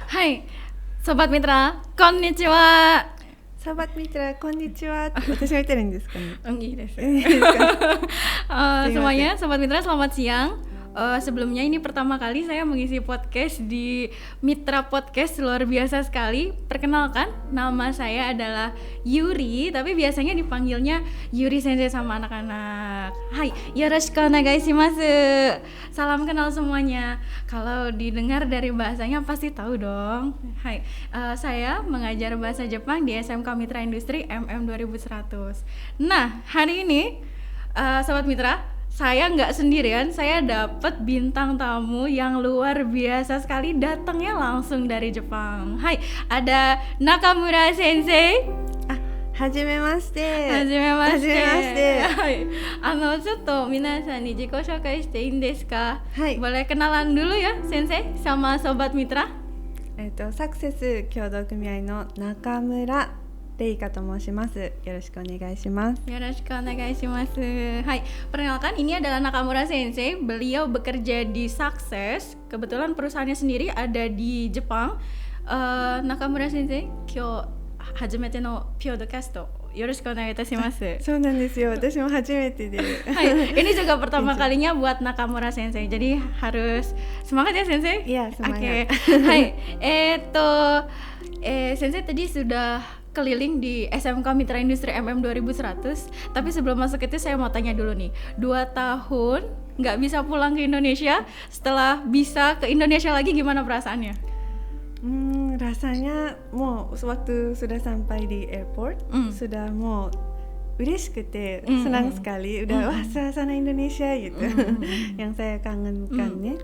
Hai, Sobat Mitra, konnichiwa. Sobat Mitra, konnichiwa. 私は言ってるんですかね。いいです。いいですか? Semuanya, Sobat Mitra, selamat siang. Sebelumnya ini pertama kali saya mengisi podcast di Mitra Podcast, luar biasa sekali. Perkenalkan, nama saya adalah Yuri, tapi biasanya dipanggilnya Yuri Sensei sama anak-anak. Hai, yoroshiku onegai shimasu. Salam kenal semuanya. Kalau didengar dari bahasanya pasti tahu dong. Hai, saya mengajar bahasa Jepang di SMK Mitra Industri MM 2100. Nah, hari ini Sobat Mitra, saya nggak sendirian, saya dapat bintang tamu yang luar biasa sekali, datangnya langsung dari Jepang. Hai, ada Nakamura Sensei. はじめまして。はじめまして。はじめまして。はい。ちょっと皆さんに自己紹介していいんですか? はい。 Boleh kenalan dulu ya, Sensei, sama Sobat Mitra. サクセス協同組合の中村レイカと申します。よろしくお願いします。よろしくお願いします。Hai, perkenalkan ini adalah Nakamura Sensei. Beliau bekerja di Success. Kebetulan perusahaannya sendiri ada di Jepang. Nakamura Sensei, 今日初めてのポッドキャストよろしくお願いいたします。そうなんですよ。私も初めてで。Hai, ini juga pertama kalinya buat Nakamura Sensei. Jadi harus semangat ya Sensei. Iya, semangat. Oke. Hai, Sensei tadi sudah keliling di SMK Mitra Industri MM 2100. Tapi sebelum masuk itu saya mau tanya dulu nih, 2 tahun nggak bisa pulang ke Indonesia, setelah bisa ke Indonesia lagi gimana perasaannya? Rasanya mau waktu sudah sampai di airport sudah mau ureshikute senang sekali, udah wah suasana Indonesia gitu. Yang saya kangenkannya,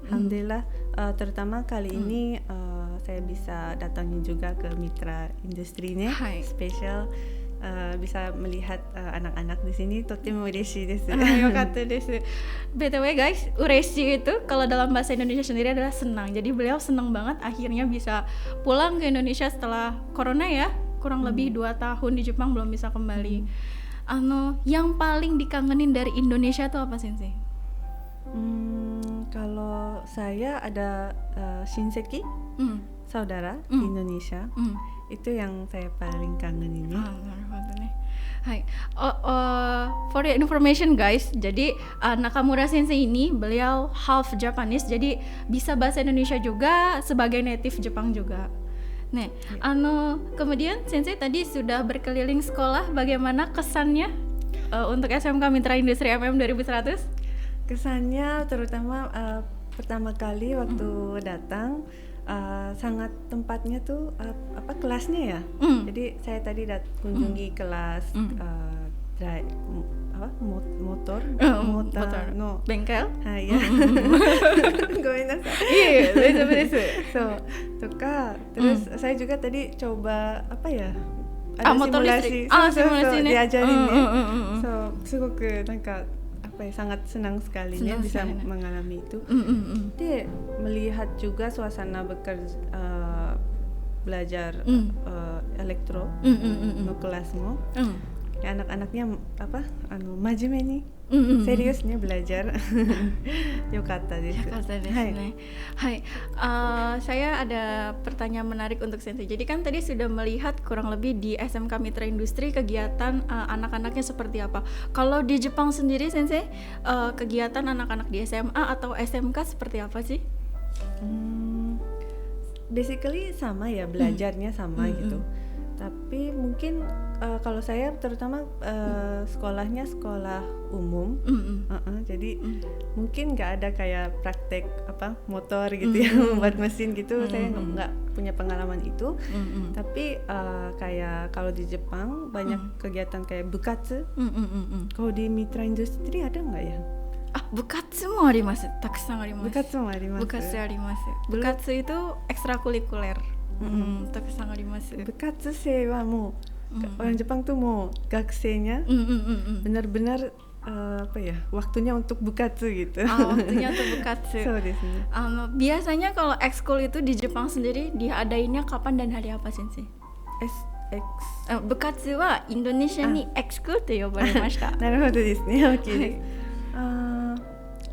alhamdulillah, terutama kali ini saya bisa datangin juga ke Mitra Industrinya, spesial bisa melihat anak-anak di sini, totemo ureshi desu. Yokatta desu. BTW guys, ureshi itu kalau dalam bahasa Indonesia sendiri adalah senang. Jadi beliau senang banget akhirnya bisa pulang ke Indonesia setelah corona ya, kurang lebih 2 tahun di Jepang belum bisa kembali. Yang paling dikangenin dari Indonesia itu apa Sensei? Kalau saya ada shinseki, saudara di Indonesia, itu yang saya paling kangen ini. Hai, for your information guys, jadi Nakamura Sensei ini beliau half Japanese, jadi bisa bahasa Indonesia juga sebagai native Jepang juga. Nih, kemudian Sensei tadi sudah berkeliling sekolah, bagaimana kesannya untuk SMK Mitra Industri MM 2100? Kesannya terutama pertama kali waktu datang, sangat tempatnya tuh kelasnya ya. Jadi saya tadi kunjungi kelas motor no bengkel. Ya. Gomenasai. Iya, desu. So, terus saya juga tadi coba ada motor simulasi. Simulasi nih. Diajarin nih. So, sugoku sangat senang sekali bisa mengalami itu. Dia melihat juga suasana belajar elektro no kelasmu. Anak-anaknya majime nih, seriusnya belajar. Yokatta desu. Hai, saya ada pertanyaan menarik untuk Sensei. Jadi kan tadi sudah melihat kurang lebih di SMK Mitra Industri kegiatan anak-anaknya seperti apa. Kalau di Jepang sendiri Sensei, kegiatan anak-anak di SMA atau SMK seperti apa sih? Basically sama ya, belajarnya sama gitu. Tapi mungkin kalau saya terutama sekolahnya sekolah umum, jadi mungkin nggak ada kayak praktek motor gitu ya, buat mesin gitu. Saya nggak punya pengalaman itu. Tapi kayak kalau di Jepang banyak kegiatan kayak bukatsu. Kalau di Mitra Industri ada nggak ya? Bukatsu mo arimasu, takusan arimasu. Bukatsu mo arimasu. Bukatsu arimasu. Bukatsu itu ekstrakurikuler. Takusan arimasu. Bukatsu sei wa mo orang Jepang tuh mau gakuseinya benar-benar waktunya untuk bukatsu gitu. Waktunya untuk bukatsu. So desu. Biasanya kalau ekskul itu di Jepang sendiri diadainnya kapan dan hari apa Sensei? Bukatsu wa Indonesia ni ekskul to yobaremashita. なるほどですね。OK です。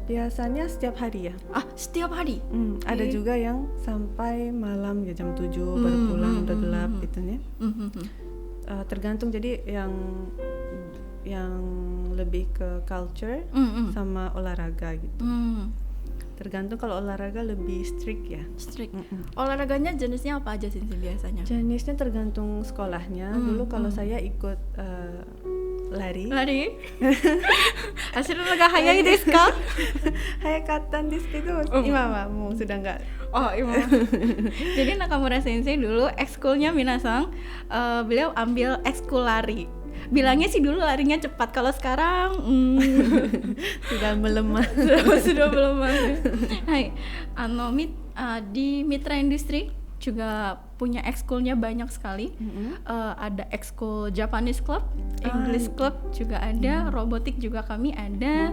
Biasanya setiap hari ya. Setiap hari? Ada juga yang sampai malam ya jam 7 baru pulang udah gelap gitu ya. Tergantung, jadi yang lebih ke culture sama olahraga gitu. Tergantung, kalau olahraga lebih strict ya. Strict. Olahraganya jenisnya apa aja sih biasanya? Jenisnya tergantung sekolahnya. Dulu kalau saya ikut lari. Hasilnya agak hayai desu ka? Hayakatan desu kedo, ima wa mou sudah enggak. Ima. Jadi Nakamura Sensei dulu ekskulnya minasang, beliau ambil ekskul lari. Bilangnya sih dulu larinya cepat, kalau sekarang sudah melemah. sudah melemah. Hai, di Mitra Industri juga punya ekskulnya banyak sekali. Ada ekskul Japanese Club, English Club juga ada, robotik juga kami ada,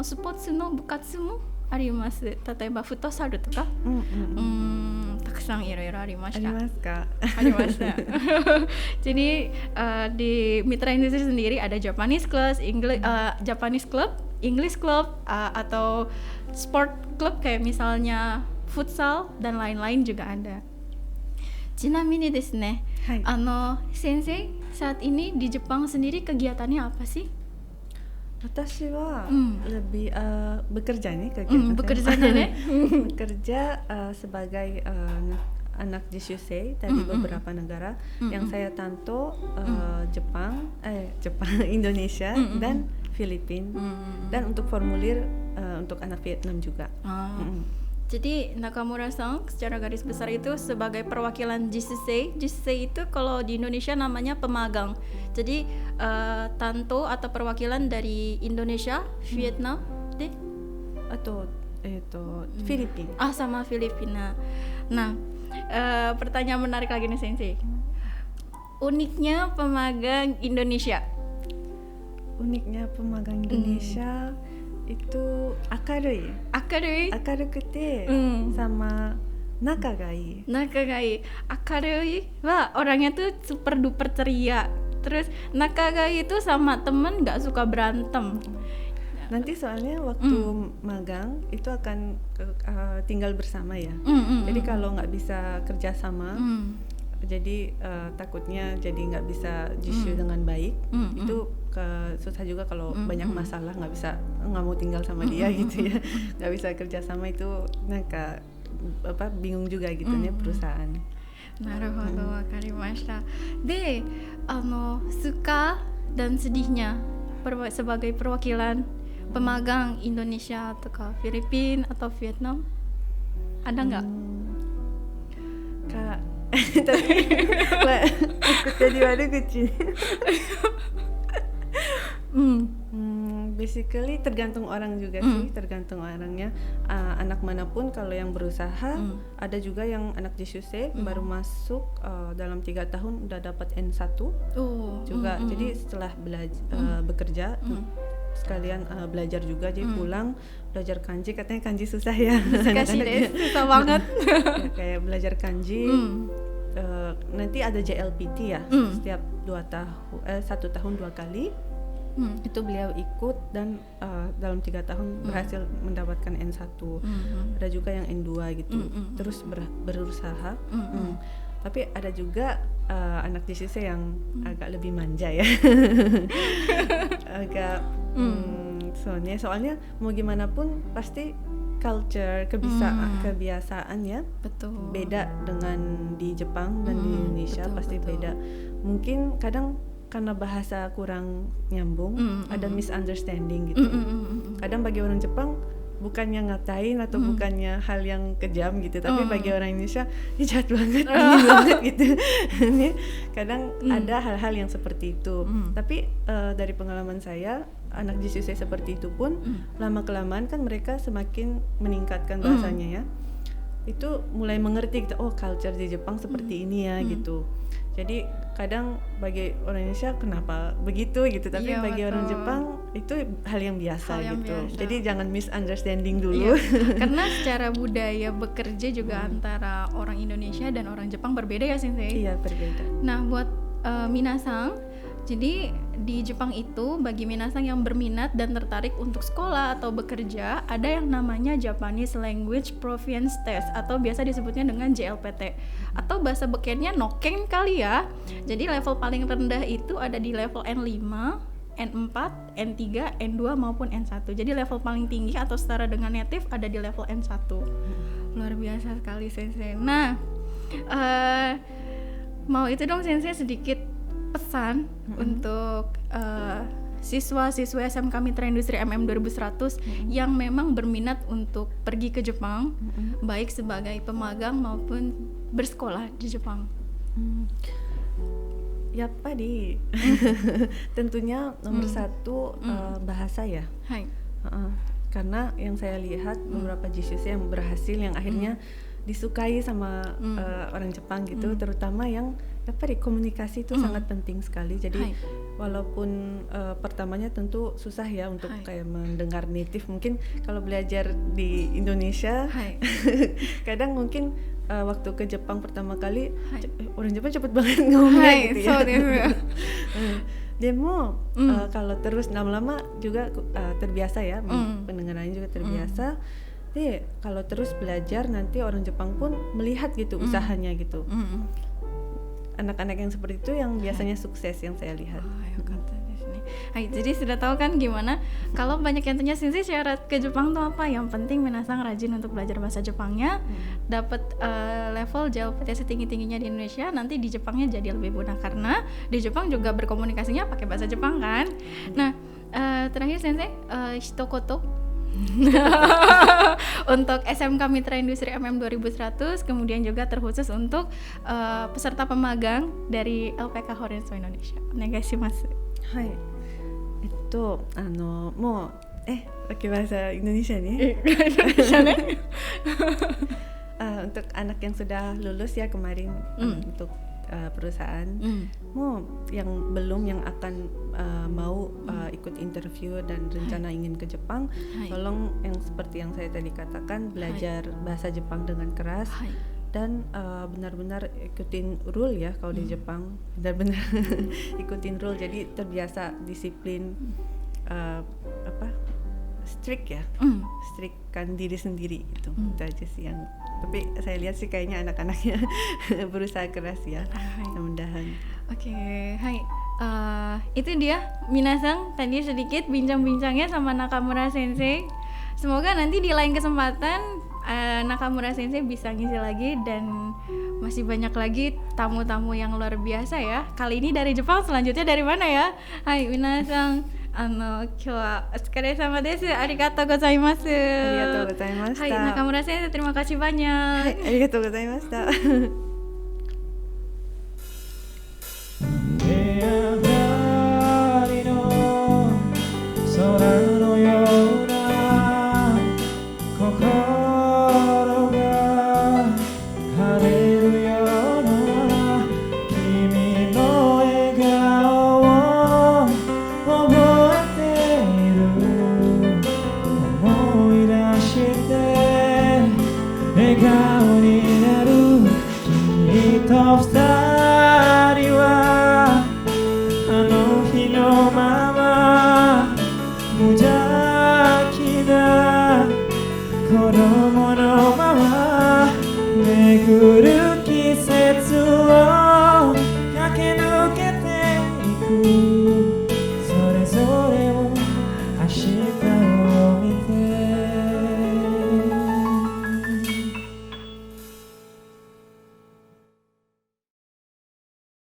sports no bukatsu mo arimasu. Tateba futsalとか、たくさんいろいろありました。ありました。Jadi di Mitra Industri sendiri ada Japanese Club, Japanese Club, English Club, atau sport club kayak misalnya futsal dan lain-lain juga ada. Chinamini desu ne, sensei saat ini di Jepang sendiri kegiatannya apa sih? Watashi wa lebih bekerja nih kegiatan bekerja sebagai anak jishusei dari beberapa negara yang saya tanto, Jepang, Indonesia dan Filipina, dan untuk formulir untuk anak Vietnam juga. Jadi Nakamura-san secara garis besar itu sebagai perwakilan jishusei. Jishusei itu kalau di Indonesia namanya pemagang. Jadi tanto atau perwakilan dari Indonesia, Vietnam, atau Filipina. Sama Filipina. Nah, pertanyaan menarik lagi nih Sensei. Uniknya pemagang Indonesia. Uniknya pemagang Indonesia itu akarukute sama nakagai. Akarui wah, orangnya tuh super duper ceria. Terus nakagai itu sama temen nggak suka berantem. Nanti soalnya waktu magang itu akan tinggal bersama ya. Jadi kalau nggak bisa kerja sama, jadi takutnya jadi nggak bisa jishu dengan baik. Itu susah juga kalau banyak masalah, nggak mau tinggal sama dia gitu ya. Nggak bisa kerja sama, itu bingung juga gitu ya perusahaan. Naruhodo, wakarimashita. De, suka dan sedihnya sebagai perwakilan pemagang Indonesia atau Filipina atau Vietnam, ada nggak? Kak, tapi takut jadi waduguchi. Basically tergantung orang juga sih, tergantung orangnya. Anak manapun kalau yang berusaha, ada juga yang anak jishusei baru masuk dalam 3 tahun udah dapat N1 juga. Jadi setelah bekerja sekalian belajar juga, jadi pulang belajar kanji. Katanya kanji susah ya, susah banget. Kayak belajar kanji. Nanti ada JLPT ya, setiap 1 tahun 2 kali. Itu beliau ikut dan dalam 3 tahun berhasil mendapatkan N1. Ada juga yang N2 gitu. Terus berusaha. Tapi ada juga anak jishusei yang agak lebih manja ya. Agak soalnya mau gimana pun pasti culture, kebiasaan ya, betul, beda dengan di Jepang dan di Indonesia, pasti beda. Mungkin kadang karena bahasa kurang nyambung, ada misunderstanding gitu. Kadang bagi orang Jepang bukannya ngatain atau bukannya hal yang kejam gitu, tapi bagi orang Indonesia ini jahat banget, dingin banget gitu. Kadang ada hal-hal yang seperti itu. Tapi dari pengalaman saya, anak jishusei seperti itu pun lama-kelamaan kan mereka semakin meningkatkan bahasanya ya. Itu mulai mengerti gitu, oh culture di Jepang seperti ini ya gitu. Jadi kadang bagi orang Indonesia kenapa begitu gitu, tapi bagi orang Jepang itu hal yang biasa gitu. Jadi jangan misunderstanding dulu. Karena secara budaya bekerja juga antara orang Indonesia dan orang Jepang berbeda ya Sensei. Iya, berbeda. Nah, buat minasang Jadi di Jepang itu bagi minasang yang berminat dan tertarik untuk sekolah atau bekerja, ada yang namanya Japanese Language Proficiency Test atau biasa disebutnya dengan JLPT atau bahasa bekennya Noken kali ya. Jadi level paling rendah itu ada di level N5, N4, N3, N2 maupun N1. Jadi level paling tinggi atau setara dengan native ada di level N1. Luar biasa sekali Sensei. Nah, mau itu dong Sensei sedikit pesan untuk siswa-siswa SMK Mitra Industri MM 2100 yang memang berminat untuk pergi ke Jepang, baik sebagai pemagang maupun bersekolah di Jepang. Ya Padi, tentunya nomor satu bahasa ya. Hai. Karena yang saya lihat beberapa JCC yang berhasil yang akhirnya disukai sama orang Jepang gitu, terutama yang komunikasi itu sangat penting sekali. Jadi walaupun pertamanya tentu susah ya untuk kayak mendengar native, mungkin kalau belajar di Indonesia kadang mungkin waktu ke Jepang pertama kali orang Jepang cepet banget ngomongnya gitu ya. Demo kalau terus lama-lama juga terbiasa ya, pendengarannya juga terbiasa. Jadi kalau terus belajar nanti orang Jepang pun melihat gitu usahanya gitu. Anak-anak yang seperti itu yang biasanya sukses yang saya lihat. Jadi sudah tahu kan gimana kalau banyak yang tanya Sensei syarat ke Jepang tuh apa? Yang penting minasang rajin untuk belajar bahasa Jepangnya, dapat level JLPT setinggi-tingginya di Indonesia, nanti di Jepangnya jadi lebih mudah karena di Jepang juga berkomunikasinya pakai bahasa Jepang kan. Nah, terakhir Sensei hitokoto untuk SMK Mitra Industri MM 2100, kemudian juga terkhusus untuk peserta pemagang dari LPK Horenso Indonesia. Onegaishimasu. Hai. Itu mau pakai bahasa Indonesia nih. Untuk anak yang sudah lulus ya kemarin untuk perusahaan, mau yang belum yang akan mau ikut interview dan rencana ingin ke Jepang, tolong yang seperti yang saya tadi katakan, belajar bahasa Jepang dengan keras dan benar-benar ikutin rule ya. Kalau di Jepang benar-benar ikutin rule, jadi terbiasa disiplin, strict ya, strictkan diri sendiri gitu. Itu aja sih yang, tapi saya lihat sih kayaknya anak-anaknya berusaha keras ya, mudah-mudahan. Oke, hai. Itu dia minasang tadi sedikit bincang-bincangnya sama Nakamura Sensei. Semoga nanti di lain kesempatan Nakamura Sensei bisa ngisi lagi dan masih banyak lagi tamu-tamu yang luar biasa ya. Kali ini dari Jepang, selanjutnya dari mana ya? Hai minasang, kyou wa otsukaresama desu. Arigatou gozaimasu. Arigatou gozaimashita. Hai Nakamura Sensei, terima kasih banyak. Arigatou gozaimashita.